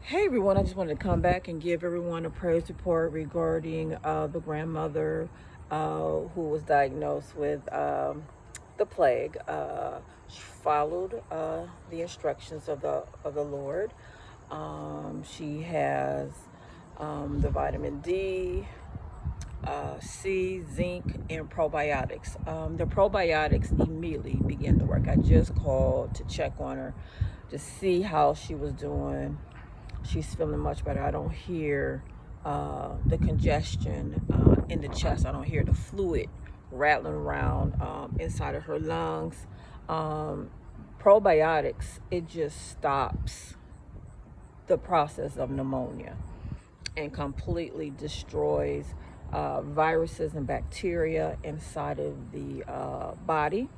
Hey everyone, I just wanted to come back and give everyone a praise report regarding the grandmother who was diagnosed with the plague. She followed the instructions of the Lord. She has the vitamin D, C, zinc, and probiotics. The probiotics immediately began to work. I just called to check on her to see how she was doing. She's feeling much better. I don't hear the congestion in the chest. I don't hear the fluid rattling around inside of her lungs. Probiotics, it just stops the process of pneumonia and completely destroys viruses and bacteria inside of the body.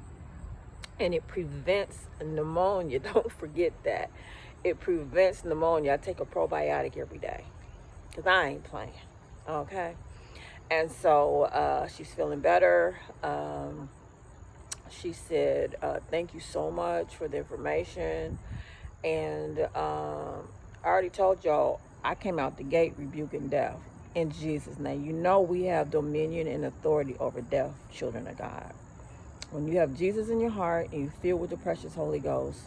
And it prevents pneumonia. Don't forget that. It prevents pneumonia. I take a probiotic every day because I ain't playing. Okay. And so she's feeling better. She said, thank you so much for the information. And I already told y'all, I came out the gate rebuking death in Jesus' name. You know we have dominion and authority over death, children of God. When you have Jesus in your heart and you filled with the precious Holy Ghost,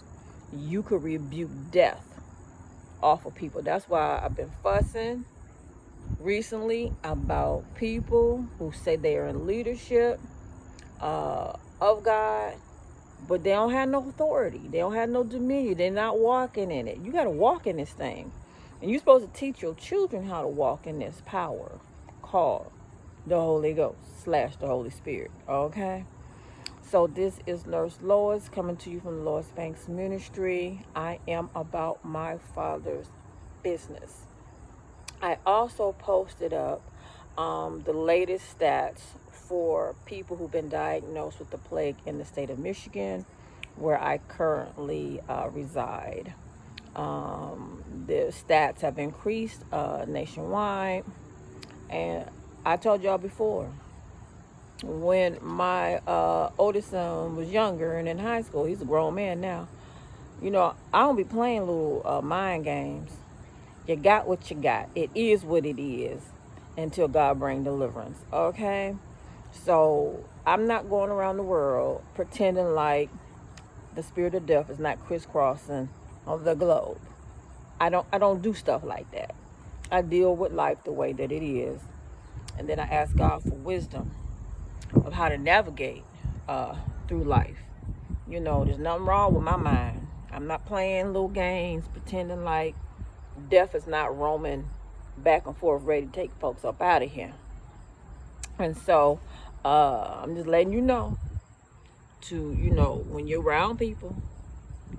you could rebuke death off of people. That's why I've been fussing recently about people who say they are in leadership of God, but they don't have no authority. They don't have no dominion. They're not walking in it. You got to walk in this thing. And you're supposed to teach your children how to walk in this power called the Holy Ghost / the Holy Spirit. Okay? So this is Nurse Lois coming to you from the Lois Banks Ministry. I am about my Father's business. I also posted up the latest stats for people who've been diagnosed with the plague in the state of Michigan, where I currently reside. The stats have increased nationwide. And I told y'all before, when my oldest son was younger and in high school, he's a grown man now, you know, I don't be playing little mind games. You got what you got. It is what it is until God bring deliverance. Okay? So I'm not going around the world pretending like the spirit of death is not crisscrossing of the globe. I don't do stuff like that. I deal with life the way that it is. And then I ask God for wisdom of how to navigate through life. You know, there's nothing wrong with my mind. I'm not playing little games, pretending like death is not roaming back and forth, ready to take folks up out of here. And so I'm just letting you know when you're around people,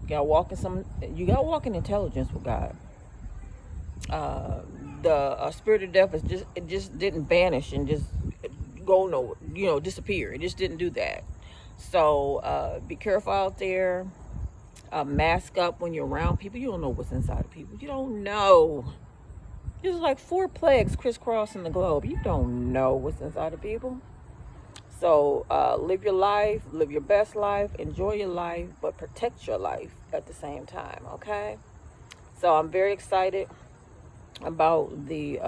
you gotta walk in intelligence with God. The spirit of death just didn't vanish and just go nowhere, disappear. It just didn't do that. So be careful out there. Mask up when you're around people. You don't know what's inside of people. You don't know. There's like 4 plagues crisscrossing the globe. You don't know what's inside of people. So live your life, live your best life, enjoy your life, but protect your life at the same time, okay? So I'm very excited about the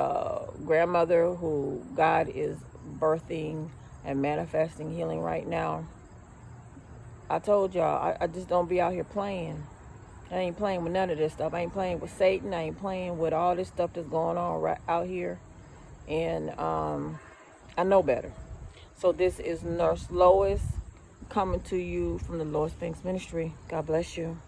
grandmother who God is birthing and manifesting healing right now. I told y'all, I just don't be out here playing. I ain't playing with none of this stuff. I ain't playing with Satan. I ain't playing with all this stuff that's going on right out here. And I know better. So this is Nurse Lois coming to you from the Lois Banks Ministry. God bless you.